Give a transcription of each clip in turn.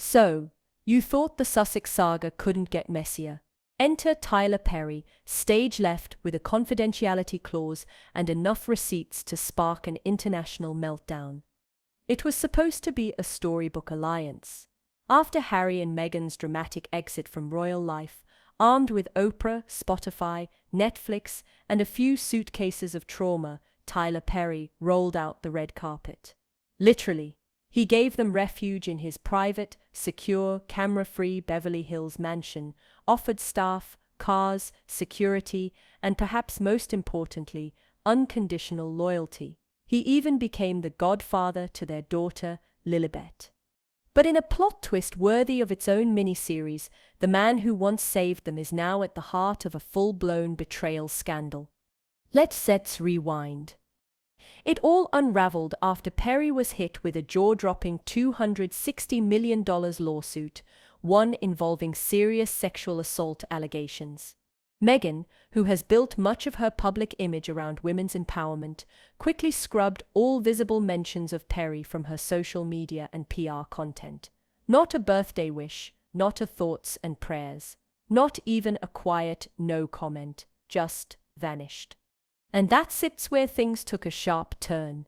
So, you thought the Sussex saga couldn't get messier. Enter Tyler Perry, stage left with a confidentiality clause and enough receipts to spark an international meltdown. It was supposed to be a storybook alliance. After Harry and Meghan's dramatic exit from royal life, armed with Oprah, Spotify, Netflix, and a few suitcases of trauma, Tyler Perry rolled out the red carpet. Literally, he gave them refuge in his private, secure, camera-free Beverly Hills mansion, offered staff, cars, security, and perhaps most importantly, unconditional loyalty. He even became the godfather to their daughter, Lilibet. But in a plot twist worthy of its own miniseries, the man who once saved them is now at the heart of a full-blown betrayal scandal. Let's rewind. It all unraveled after Perry was hit with a jaw-dropping $260 million lawsuit, one involving serious sexual assault allegations. Meghan, who has built much of her public image around women's empowerment, quickly scrubbed all visible mentions of Perry from her social media and PR content. Not a birthday wish, not a thoughts and prayers, not even a quiet no comment, just vanished. And that's where things took a sharp turn.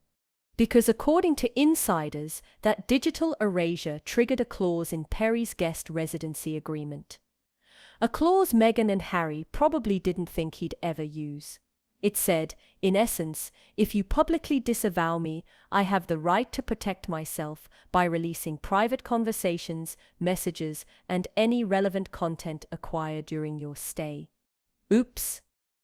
Because according to insiders, that digital erasure triggered a clause in Perry's guest residency agreement. A clause Meghan and Harry probably didn't think he'd ever use. It said, in essence, if you publicly disavow me, I have the right to protect myself by releasing private conversations, messages, and any relevant content acquired during your stay. Oops.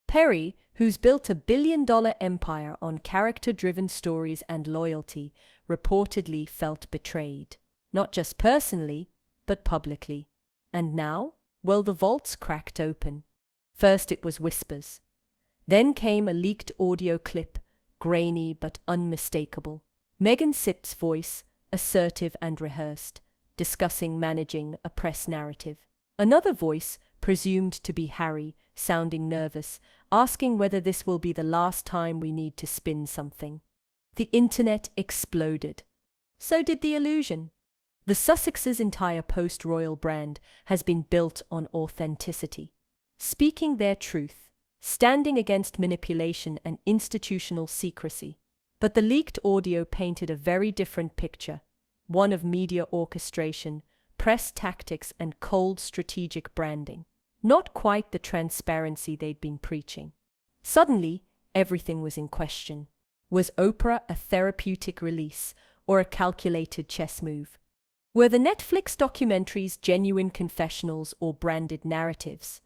Perry, who's built a billion-dollar empire on character-driven stories and loyalty, reportedly felt betrayed. Not just personally, but publicly. And now? Well, the vaults cracked open. First it was whispers. Then came a leaked audio clip, grainy but unmistakable. Meghan Sipp's voice, assertive and rehearsed, discussing managing a press narrative. Another voice, presumed to be Harry, sounding nervous, asking whether this will be the last time we need to spin something. The internet exploded. So did the illusion. The Sussexes' entire post-royal brand has been built on authenticity. Speaking their truth, standing against manipulation and institutional secrecy. But the leaked audio painted a very different picture, one of media orchestration, press tactics, and cold strategic branding. Not quite the transparency they'd been preaching. Suddenly, everything was in question. Was Oprah a therapeutic release or a calculated chess move? Were the Netflix documentaries genuine confessionals or branded narratives?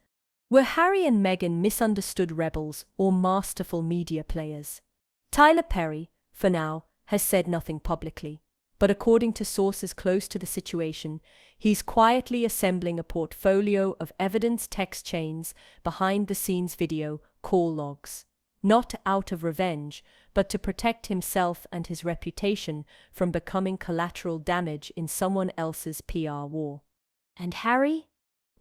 Were Harry and Meghan misunderstood rebels or masterful media players? Tyler Perry, for now, has said nothing publicly, but according to sources close to the situation, he's quietly assembling a portfolio of evidence text chains, behind-the-scenes video, call logs. Not out of revenge, but to protect himself and his reputation from becoming collateral damage in someone else's PR war. And Harry?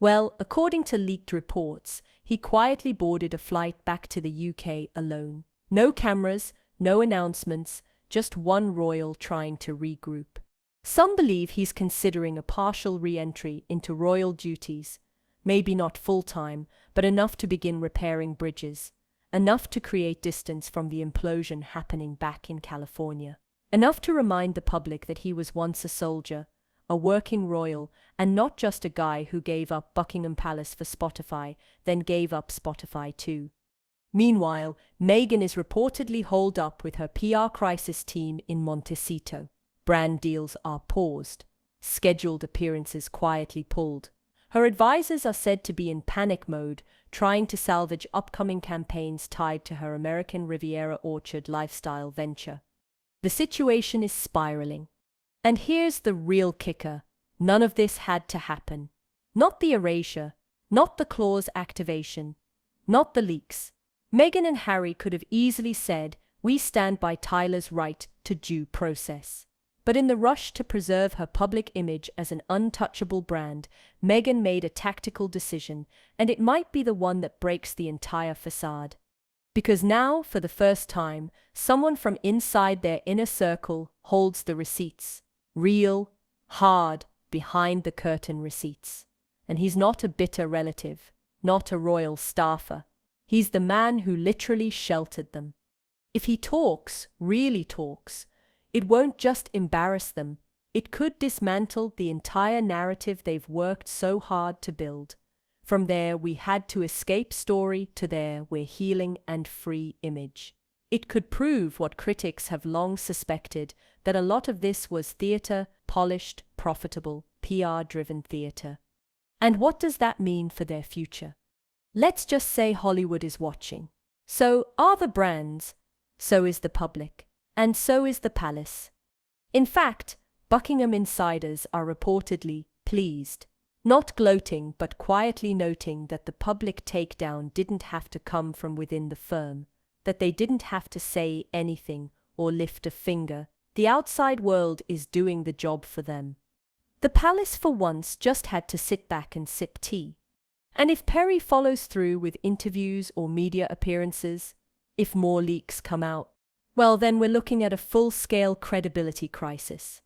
Well, according to leaked reports, he quietly boarded a flight back to the UK alone. No cameras, no announcements, just one royal trying to regroup. Some believe he's considering a partial re-entry into royal duties, maybe not full-time, but enough to begin repairing bridges. Enough to create distance from the implosion happening back in California. Enough to remind the public that he was once a soldier, a working royal, and not just a guy who gave up Buckingham Palace for Spotify, then gave up Spotify too. Meanwhile, Meghan is reportedly holed up with her PR crisis team in Montecito. Brand deals are paused. Scheduled appearances quietly pulled. Her advisors are said to be in panic mode, trying to salvage upcoming campaigns tied to her American Riviera Orchard lifestyle venture. The situation is spiraling. And here's the real kicker. None of this had to happen. Not the erasure, not the clause activation, not the leaks. Meghan and Harry could have easily said, "We stand by Tyler's right to due process." But in the rush to preserve her public image as an untouchable brand, Meghan made a tactical decision, and it might be the one that breaks the entire facade. Because now, for the first time, someone from inside their inner circle holds the receipts. Real, hard, behind-the-curtain receipts. And he's not a bitter relative, not a royal staffer. He's the man who literally sheltered them. If he talks, really talks, it won't just embarrass them, it could dismantle the entire narrative they've worked so hard to build. From their "we had to escape" story to their "we're healing and free" image. It could prove what critics have long suspected, that a lot of this was theater, polished, profitable, PR-driven theater. And what does that mean for their future? Let's just say Hollywood is watching. So are the brands, so is the public, and so is the palace. In fact, Buckingham insiders are reportedly pleased, not gloating but quietly noting that the public takedown didn't have to come from within the firm, that they didn't have to say anything or lift a finger. The outside world is doing the job for them. The palace for once just had to sit back and sip tea. And if Perry follows through with interviews or media appearances, if more leaks come out, well, then we're looking at a full-scale credibility crisis.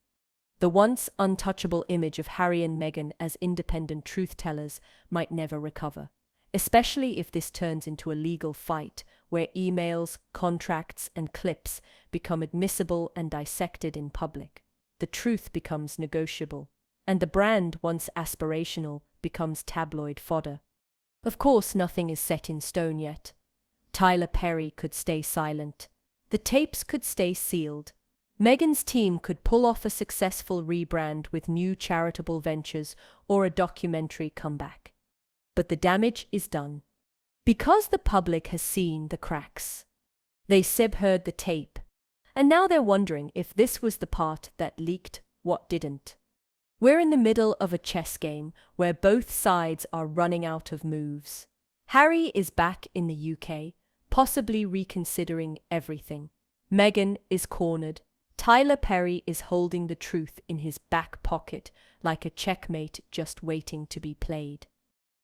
The once untouchable image of Harry and Meghan as independent truth-tellers might never recover, especially if this turns into a legal fight where emails, contracts, and clips become admissible and dissected in public. The truth becomes negotiable, and the brand, once aspirational, becomes tabloid fodder. Of course, nothing is set in stone yet. Tyler Perry could stay silent. The tapes could stay sealed. Meghan's team could pull off a successful rebrand with new charitable ventures or a documentary comeback. But the damage is done. Because the public has seen the cracks. They heard the tape. And now they're wondering if this was the part that leaked, what didn't. We're in the middle of a chess game where both sides are running out of moves. Harry is back in the UK, possibly reconsidering everything. Meghan is cornered. Tyler Perry is holding the truth in his back pocket like a checkmate just waiting to be played.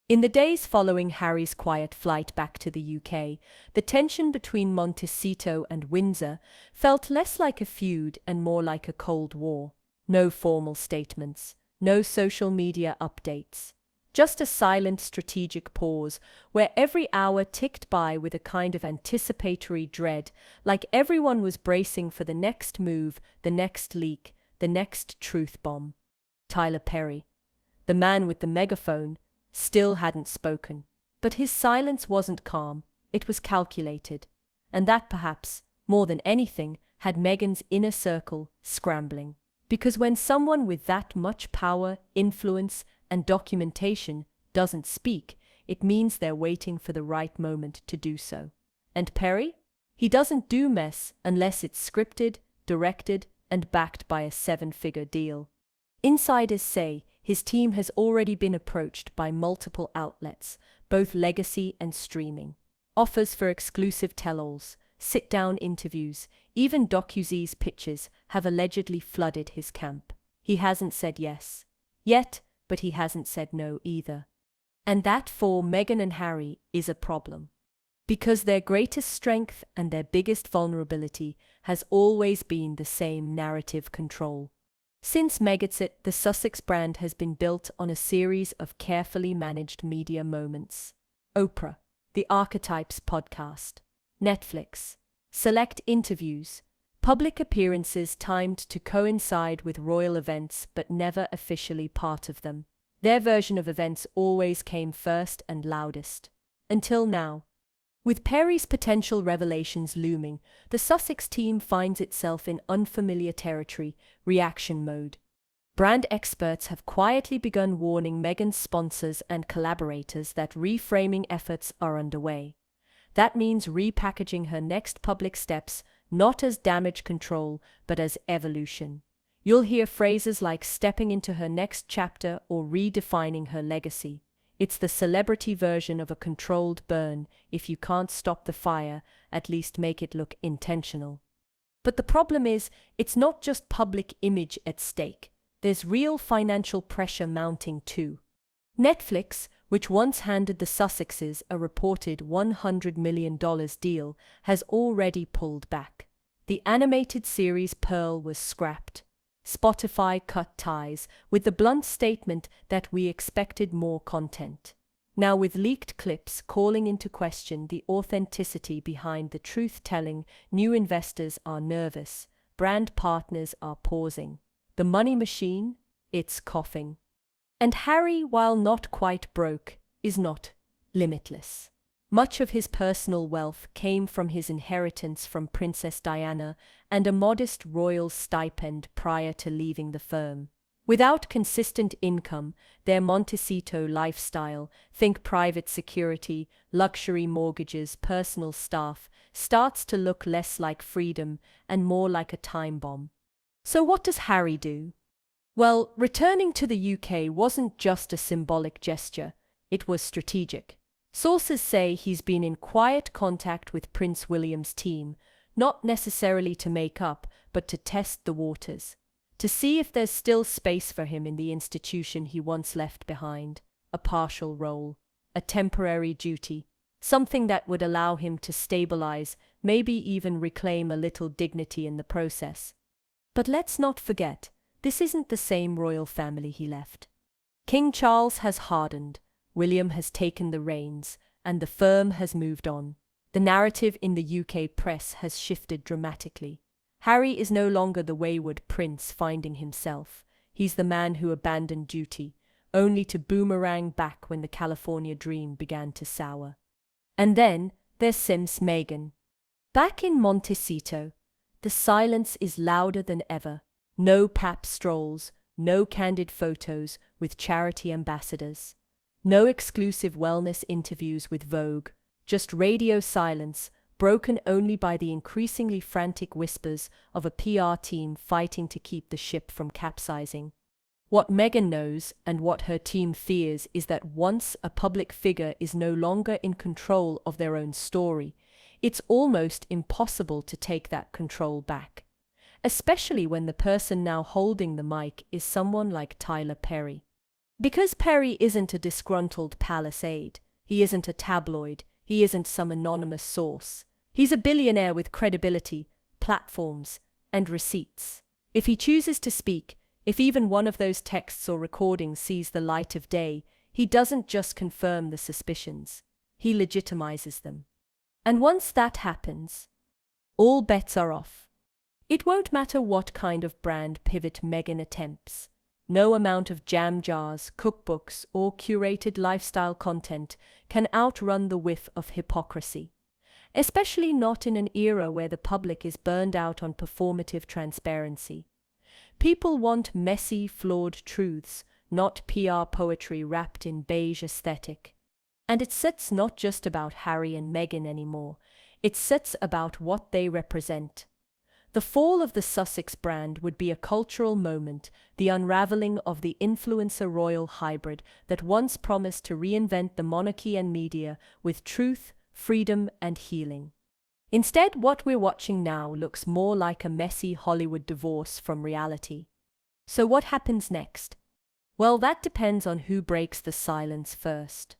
In the days following Harry's quiet flight back to the UK, the tension between Montecito and Windsor felt less like a feud and more like a Cold War. No formal statements, no social media updates. Just a silent strategic pause where every hour ticked by with a kind of anticipatory dread, like everyone was bracing for the next move, the next leak, the next truth bomb. Tyler Perry, the man with the megaphone, still hadn't spoken. But his silence wasn't calm, it was calculated. And that perhaps, more than anything, had Meghan's inner circle scrambling. Because when someone with that much power, influence, and documentation doesn't speak, it means they're waiting for the right moment to do so. And Perry? He doesn't do mess unless it's scripted, directed, and backed by a 7-figure deal. Insiders say his team has already been approached by multiple outlets, both legacy and streaming. Offers for exclusive tell-alls, sit-down interviews, even docu-series pitches have allegedly flooded his camp. He hasn't said yes yet, but he hasn't said no either. And that for Meghan and Harry is a problem. Because their greatest strength and their biggest vulnerability has always been the same narrative control. Since Megxit, the Sussex brand has been built on a series of carefully managed media moments. Oprah, The Archetypes podcast, Netflix, select interviews, public appearances timed to coincide with royal events but never officially part of them. Their version of events always came first and loudest. Until now. With Perry's potential revelations looming, the Sussex team finds itself in unfamiliar territory, reaction mode. Brand experts have quietly begun warning Meghan's sponsors and collaborators that reframing efforts are underway. That means repackaging her next public steps, not as damage control, but as evolution. You'll hear phrases like stepping into her next chapter or redefining her legacy. It's the celebrity version of a controlled burn. If you can't stop the fire, at least make it look intentional. But the problem is, it's not just public image at stake. There's real financial pressure mounting too. Netflix, which once handed the Sussexes a reported $100 million deal, has already pulled back. The animated series Pearl was scrapped. Spotify cut ties with the blunt statement that we expected more content. Now, with leaked clips calling into question the authenticity behind the truth-telling, new investors are nervous, brand partners are pausing. The money machine, it's coughing. And Harry, while not quite broke, is not limitless. Much of his personal wealth came from his inheritance from Princess Diana and a modest royal stipend prior to leaving the firm. Without consistent income, their Montecito lifestyle, think private security, luxury mortgages, personal staff, starts to look less like freedom and more like a time bomb. So what does Harry do? Well, returning to the UK wasn't just a symbolic gesture, it was strategic. Sources say he's been in quiet contact with Prince William's team, not necessarily to make up, but to test the waters. To see if there's still space for him in the institution he once left behind, a partial role, a temporary duty, something that would allow him to stabilize, maybe even reclaim a little dignity in the process. But let's not forget, this isn't the same royal family he left. King Charles has hardened, William has taken the reins, and the firm has moved on. The narrative in the UK press has shifted dramatically. Harry is no longer the wayward prince finding himself. He's the man who abandoned duty, only to boomerang back when the California dream began to sour. And then there's Sims Meghan. Back in Montecito, the silence is louder than ever. No pap strolls, no candid photos with charity ambassadors, no exclusive wellness interviews with Vogue, just radio silence, broken only by the increasingly frantic whispers of a PR team fighting to keep the ship from capsizing. What Meghan knows and what her team fears is that once a public figure is no longer in control of their own story, it's almost impossible to take that control back. Especially when the person now holding the mic is someone like Tyler Perry. Because Perry isn't a disgruntled palace aide, he isn't a tabloid, he isn't some anonymous source. He's a billionaire with credibility, platforms, and receipts. If he chooses to speak, if even one of those texts or recordings sees the light of day, he doesn't just confirm the suspicions, he legitimizes them. And once that happens, all bets are off. It won't matter what kind of brand pivot Meghan attempts. No amount of jam jars, cookbooks, or curated lifestyle content can outrun the whiff of hypocrisy. Especially not in an era where the public is burned out on performative transparency. People want messy, flawed truths, not PR poetry wrapped in beige aesthetic. And it's not just about Harry and Meghan anymore, it's about what they represent. The fall of the Sussex brand would be a cultural moment, the unraveling of the influencer royal hybrid that once promised to reinvent the monarchy and media with truth, freedom, and healing. Instead, what we're watching now looks more like a messy Hollywood divorce from reality. So what happens next? Well, that depends on who breaks the silence first.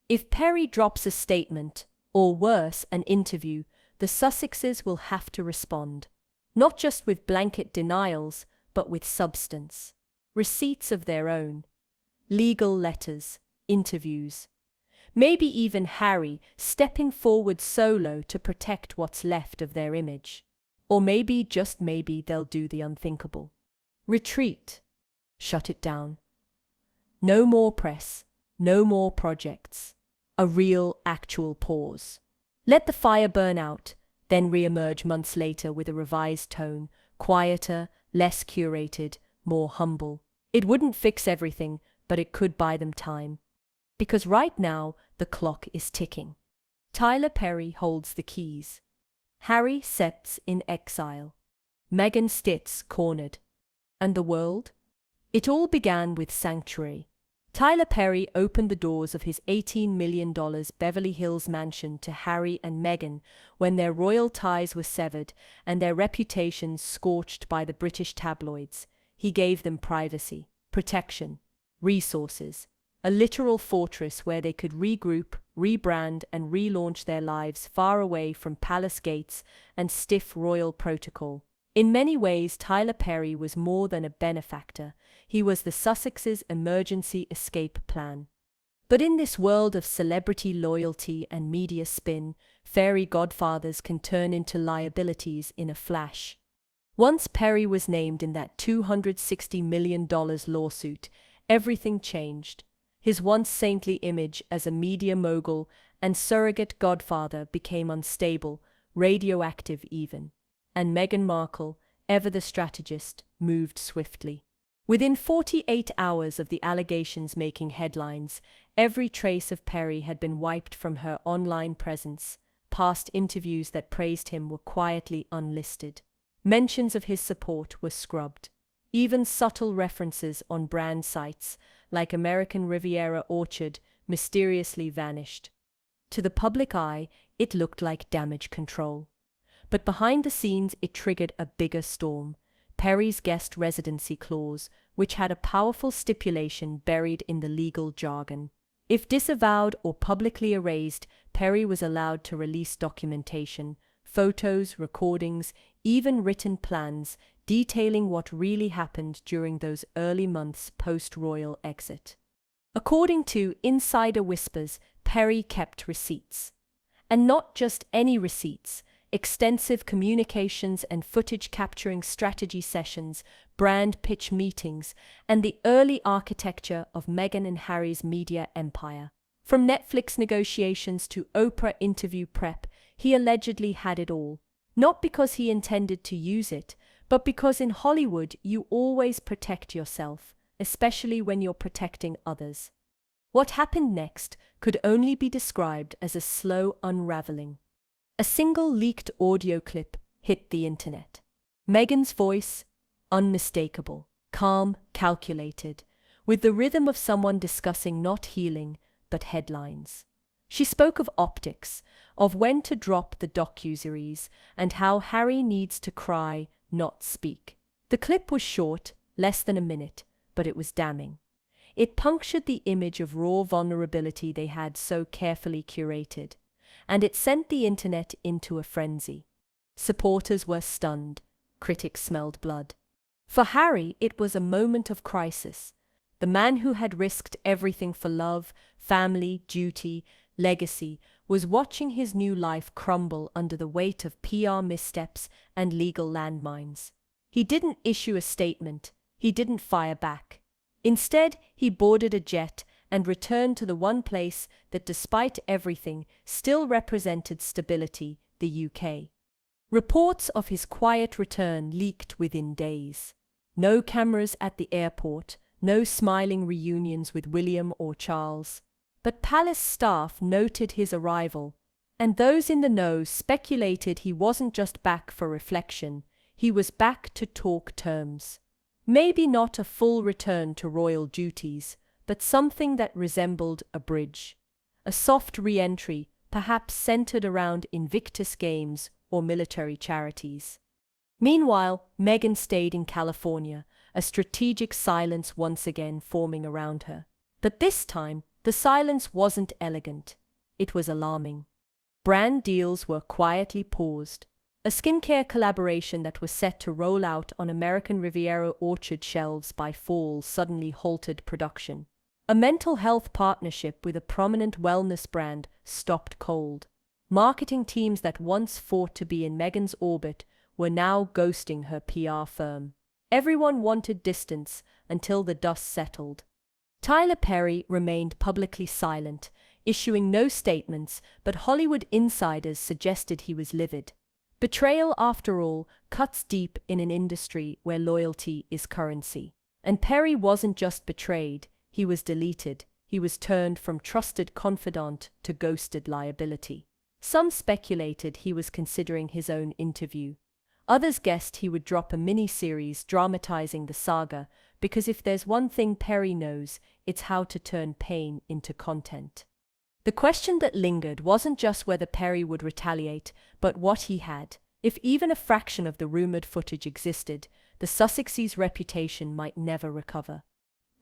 If Perry drops a statement, or worse, an interview, the Sussexes will have to respond. Not just with blanket denials, but with substance. Receipts of their own. Legal letters, interviews. Maybe even Harry stepping forward solo to protect what's left of their image. Or maybe, just maybe, they'll do the unthinkable. Retreat. Shut it down. No more press, no more projects. A real, actual pause. Let the fire burn out, then re-emerge months later with a revised tone, quieter, less curated, more humble. It wouldn't fix everything, but it could buy them time. Because right now, the clock is ticking. Tyler Perry holds the keys. Harry sits in exile. Meghan sits cornered. And the world? It all began with Sanctuary. Tyler Perry opened the doors of his $18 million Beverly Hills mansion to Harry and Meghan when their royal ties were severed and their reputations scorched by the British tabloids. He gave them privacy, protection, resources, a literal fortress where they could regroup, rebrand, and relaunch their lives far away from palace gates and stiff royal protocol. In many ways, Tyler Perry was more than a benefactor. He was the Sussex's emergency escape plan. But in this world of celebrity loyalty and media spin, fairy godfathers can turn into liabilities in a flash. Once Perry was named in that $260 million lawsuit, everything changed. His once saintly image as a media mogul and surrogate godfather became unstable, radioactive even. And Meghan Markle, ever the strategist, moved swiftly. Within 48 hours of the allegations making headlines, every trace of Perry had been wiped from her online presence. Past interviews that praised him were quietly unlisted. Mentions of his support were scrubbed. Even subtle references on brand sites, like American Riviera Orchard, mysteriously vanished. To the public eye, it looked like damage control. But behind the scenes, it triggered a bigger storm. Perry's guest residency clause, which had a powerful stipulation buried in the legal jargon. If disavowed or publicly erased, Perry was allowed to release documentation, photos, recordings, even written plans detailing what really happened during those early months post-royal exit. According to insider whispers, Perry kept receipts. And not just any receipts. Extensive communications and footage capturing strategy sessions, brand pitch meetings, and the early architecture of Meghan and Harry's media empire. From Netflix negotiations to Oprah interview prep, he allegedly had it all. Not because he intended to use it, but because in Hollywood you always protect yourself, especially when you're protecting others. What happened next could only be described as a slow unraveling. A single leaked audio clip hit the internet. Meghan's voice, unmistakable, calm, calculated, with the rhythm of someone discussing not healing, but headlines. She spoke of optics, of when to drop the docuseries, and how Harry needs to cry, not speak. The clip was short, less than a minute, but it was damning. It punctured the image of raw vulnerability they had so carefully curated. And it sent the internet into a frenzy. Supporters were stunned. Critics smelled blood. For Harry, it was a moment of crisis. The man who had risked everything for love, family, duty, legacy, was watching his new life crumble under the weight of PR missteps and legal landmines. He didn't issue a statement. He didn't fire back. Instead, he boarded a jet and returned to the one place that, despite everything, still represented stability, the UK. Reports of his quiet return leaked within days. No cameras at the airport, no smiling reunions with William or Charles. But palace staff noted his arrival, and those in the know speculated he wasn't just back for reflection, he was back to talk terms. Maybe not a full return to royal duties, but something that resembled a bridge. A soft re-entry, perhaps centered around Invictus Games or military charities. Meanwhile, Meghan stayed in California, a strategic silence once again forming around her. But this time, the silence wasn't elegant. It was alarming. Brand deals were quietly paused. A skincare collaboration that was set to roll out on American Riviera Orchard shelves by fall suddenly halted production. A mental health partnership with a prominent wellness brand stopped cold. Marketing teams that once fought to be in Meghan's orbit were now ghosting her PR firm. Everyone wanted distance until the dust settled. Tyler Perry remained publicly silent, issuing no statements, but Hollywood insiders suggested he was livid. Betrayal, after all, cuts deep in an industry where loyalty is currency. And Perry wasn't just betrayed. He was deleted. He was turned from trusted confidant to ghosted liability. Some speculated he was considering his own interview. Others guessed he would drop a mini-series dramatizing the saga, because if there's one thing Perry knows, it's how to turn pain into content. The question that lingered wasn't just whether Perry would retaliate, but what he had. If even a fraction of the rumored footage existed, the Sussexes' reputation might never recover.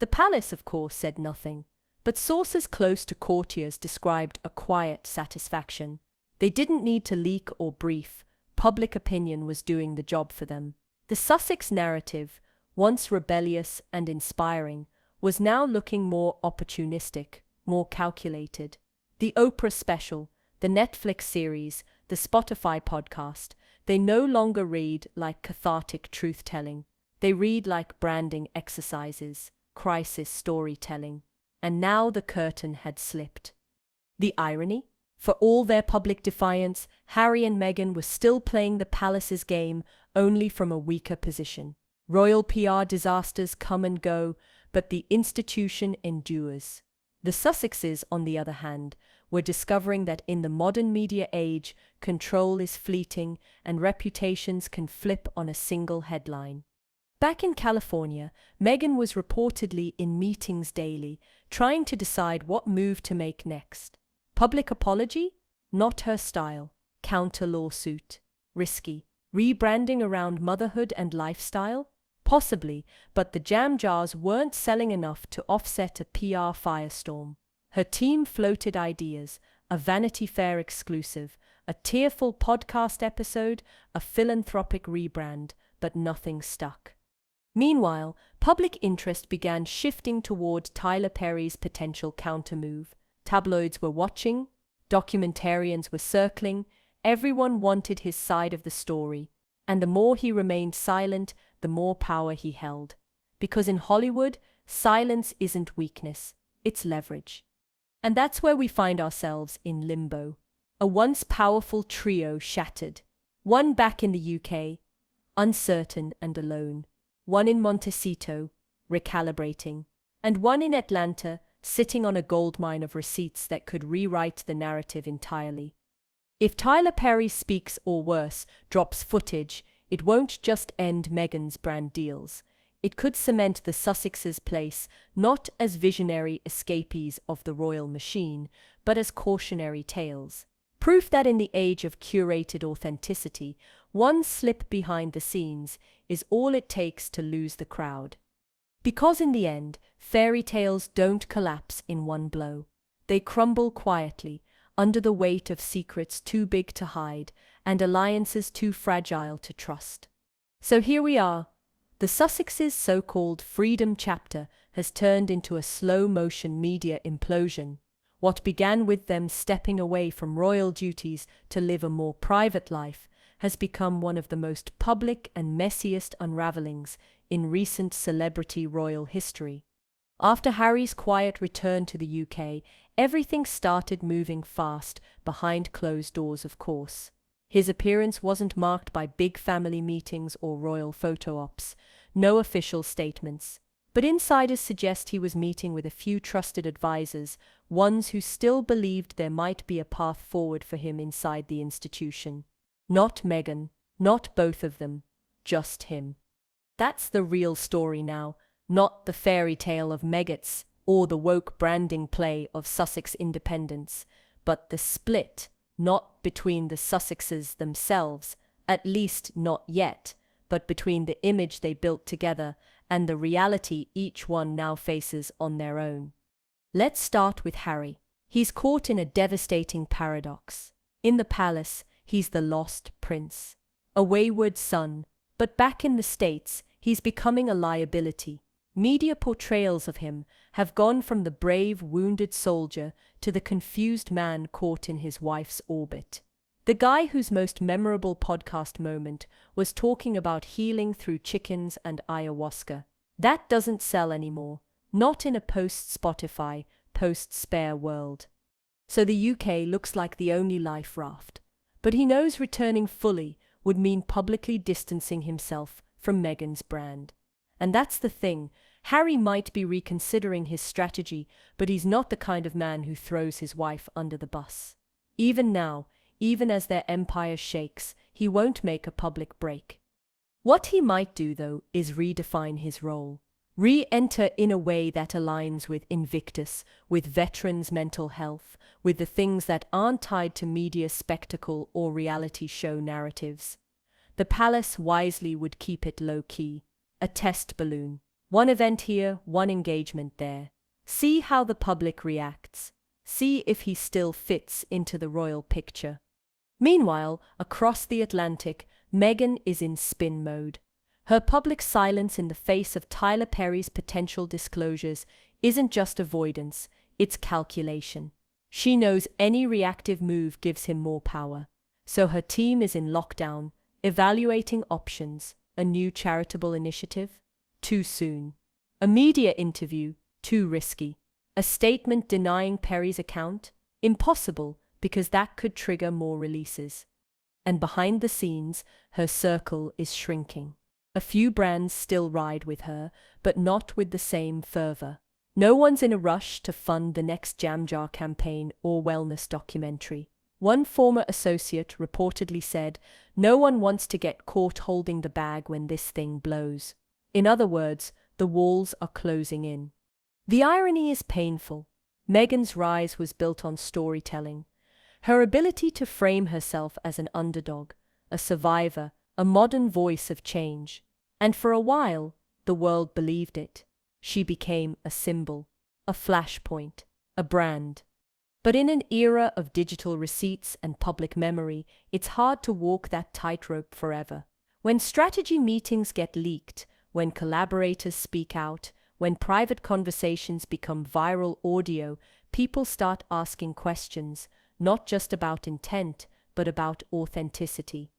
The palace, of course, said nothing, but sources close to courtiers described a quiet satisfaction. They didn't need to leak or brief. Public opinion was doing the job for them. The Sussex narrative, once rebellious and inspiring, was now looking more opportunistic, more calculated. The Oprah special, the Netflix series, the Spotify podcast, they no longer read like cathartic truth-telling. They read like branding exercises, crisis storytelling. And now the curtain had slipped. The irony? For all their public defiance, Harry and Meghan were still playing the palace's game, only from a weaker position. Royal PR disasters come and go, but the institution endures. The Sussexes, on the other hand, were discovering that in the modern media age, control is fleeting and reputations can flip on a single headline. Back in California, Meghan was reportedly in meetings daily, trying to decide what move to make next. Public apology? Not her style. Counter lawsuit? Risky. Rebranding around motherhood and lifestyle? Possibly, but the jam jars weren't selling enough to offset a PR firestorm. Her team floated ideas, a Vanity Fair exclusive, a tearful podcast episode, a philanthropic rebrand, but nothing stuck. Meanwhile, public interest began shifting toward Tyler Perry's potential countermove. Tabloids were watching, documentarians were circling, everyone wanted his side of the story, and the more he remained silent, the more power he held. Because in Hollywood, silence isn't weakness, it's leverage. And that's where we find ourselves in limbo. A once powerful trio shattered. One back in the UK, uncertain and alone. One in Montecito, recalibrating. And one in Atlanta, sitting on a goldmine of receipts that could rewrite the narrative entirely. If Tyler Perry speaks or worse, drops footage, it won't just end Meghan's brand deals. It could cement the Sussexes' place not as visionary escapees of the royal machine, but as cautionary tales. Proof that in the age of curated authenticity, one slip behind the scenes is all it takes to lose the crowd. Because in the end, fairy tales don't collapse in one blow. They crumble quietly, under the weight of secrets too big to hide and alliances too fragile to trust. So here we are. The Sussexes' so-called freedom chapter has turned into a slow-motion media implosion. What began with them stepping away from royal duties to live a more private life has become one of the most public and messiest unravelings in recent celebrity royal history. After Harry's quiet return to the UK, everything started moving fast, behind closed doors, of course. His appearance wasn't marked by big family meetings or royal photo ops, no official statements. But insiders suggest he was meeting with a few trusted advisors, ones who still believed there might be a path forward for him inside the institution. Not Meghan, not both of them, just him. That's the real story now, not the fairy tale of Megats or the woke branding play of Sussex independence, but the split, not between the Sussexes themselves, at least not yet, but between the image they built together and the reality each one now faces on their own. Let's start with Harry. He's caught in a devastating paradox. In the palace, he's the lost prince, a wayward son, but back in the States, he's becoming a liability. Media portrayals of him have gone from the brave, wounded soldier to the confused man caught in his wife's orbit. The guy whose most memorable podcast moment was talking about healing through chickens and ayahuasca. That doesn't sell anymore, not in a post-Spotify, post-Spare world. So the UK looks like the only life raft. But he knows returning fully would mean publicly distancing himself from Meghan's brand. And that's the thing. Harry might be reconsidering his strategy, but he's not the kind of man who throws his wife under the bus. Even now, even as their empire shakes, he won't make a public break. What he might do, though, is redefine his role. Re-enter in a way that aligns with Invictus, with veterans' mental health, with the things that aren't tied to media spectacle or reality show narratives. The palace wisely would keep it low-key. A test balloon. One event here, one engagement there. See how the public reacts. See if he still fits into the royal picture. Meanwhile, across the Atlantic, Meghan is in spin mode. Her public silence in the face of Tyler Perry's potential disclosures isn't just avoidance, it's calculation. She knows any reactive move gives him more power. So her team is in lockdown, evaluating options. A new charitable initiative? Too soon. A media interview? Too risky. A statement denying Perry's account? Impossible, because that could trigger more releases. And behind the scenes, her circle is shrinking. A few brands still ride with her, but not with the same fervor. No one's in a rush to fund the next Jam Jar campaign or wellness documentary. One former associate reportedly said, "No one wants to get caught holding the bag when this thing blows." In other words, the walls are closing in. The irony is painful. Meghan's rise was built on storytelling. Her ability to frame herself as an underdog, a survivor, a modern voice of change. And for a while, the world believed it. She became a symbol, a flashpoint, a brand. But in an era of digital receipts and public memory, it's hard to walk that tightrope forever. When strategy meetings get leaked, when collaborators speak out, when private conversations become viral audio, people start asking questions, not just about intent, but about authenticity.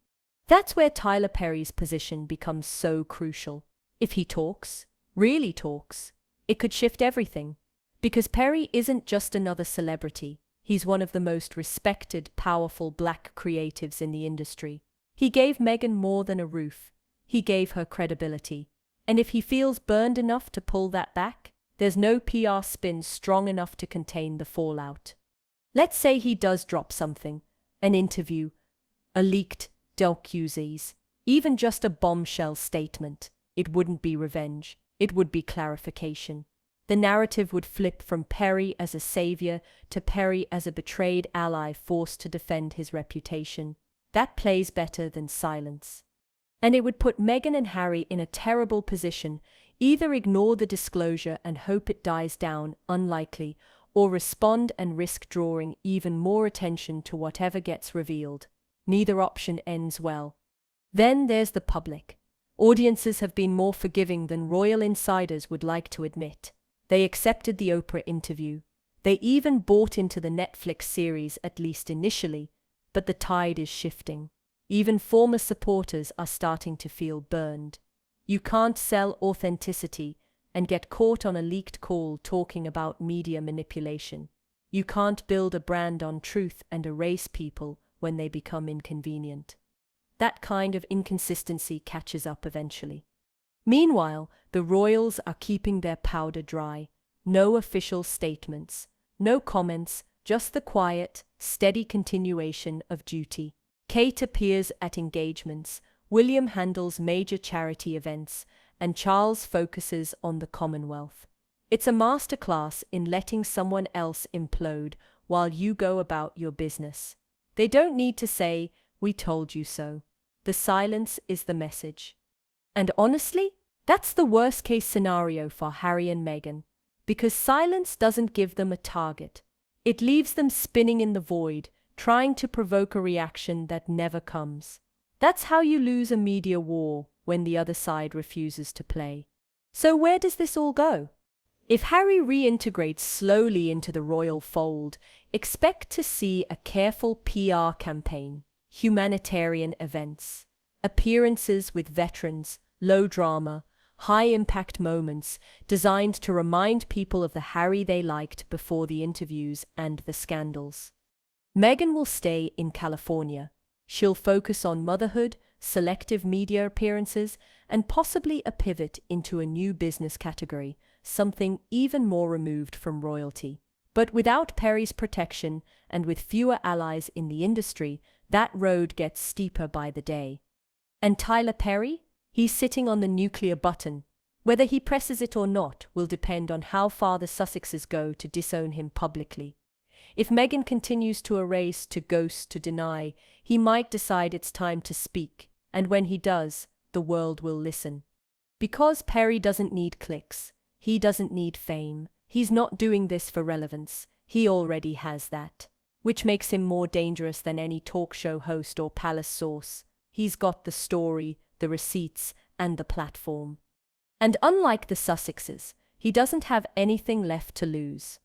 That's where Tyler Perry's position becomes so crucial. If he talks, really talks, it could shift everything. Because Perry isn't just another celebrity. He's one of the most respected, powerful black creatives in the industry. He gave Meghan more than a roof. He gave her credibility. And if he feels burned enough to pull that back, there's no PR spin strong enough to contain the fallout. Let's say he does drop something, an interview, a leaked docu-series, even just a bombshell statement. It wouldn't be revenge, it would be clarification. The narrative would flip from Perry as a savior to Perry as a betrayed ally forced to defend his reputation. That plays better than silence. And it would put Meghan and Harry in a terrible position: either ignore the disclosure and hope it dies down, unlikely, or respond and risk drawing even more attention to whatever gets revealed. Neither option ends well. Then there's the public. Audiences have been more forgiving than royal insiders would like to admit. They accepted the Oprah interview. They even bought into the Netflix series, at least initially, but the tide is shifting. Even former supporters are starting to feel burned. You can't sell authenticity and get caught on a leaked call talking about media manipulation. You can't build a brand on truth and erase people when they become inconvenient. That kind of inconsistency catches up eventually. Meanwhile, the royals are keeping their powder dry. No official statements, no comments, just the quiet, steady continuation of duty. Kate appears at engagements, William handles major charity events, and Charles focuses on the Commonwealth. It's a masterclass in letting someone else implode while you go about your business. They don't need to say, "We told you so." The silence is the message. And honestly, that's the worst-case scenario for Harry and Meghan, because silence doesn't give them a target. It leaves them spinning in the void, trying to provoke a reaction that never comes. That's how you lose a media war, when the other side refuses to play. So where does this all go? If Harry reintegrates slowly into the royal fold, expect to see a careful PR campaign, humanitarian events, appearances with veterans, low drama, high-impact moments designed to remind people of the Harry they liked before the interviews and the scandals. Meghan will stay in California. She'll focus on motherhood, selective media appearances, and possibly a pivot into a new business category, something even more removed from royalty. But without Perry's protection and with fewer allies in the industry, that road gets steeper by the day. And Tyler Perry? He's sitting on the nuclear button. Whether he presses it or not will depend on how far the Sussexes go to disown him publicly. If Meghan continues to erase, to ghost, to deny, he might decide it's time to speak, and when he does, the world will listen. Because Perry doesn't need clicks, he doesn't need fame, he's not doing this for relevance, he already has that. Which makes him more dangerous than any talk show host or palace source. He's got the story, the receipts, and the platform. And unlike the Sussexes, he doesn't have anything left to lose.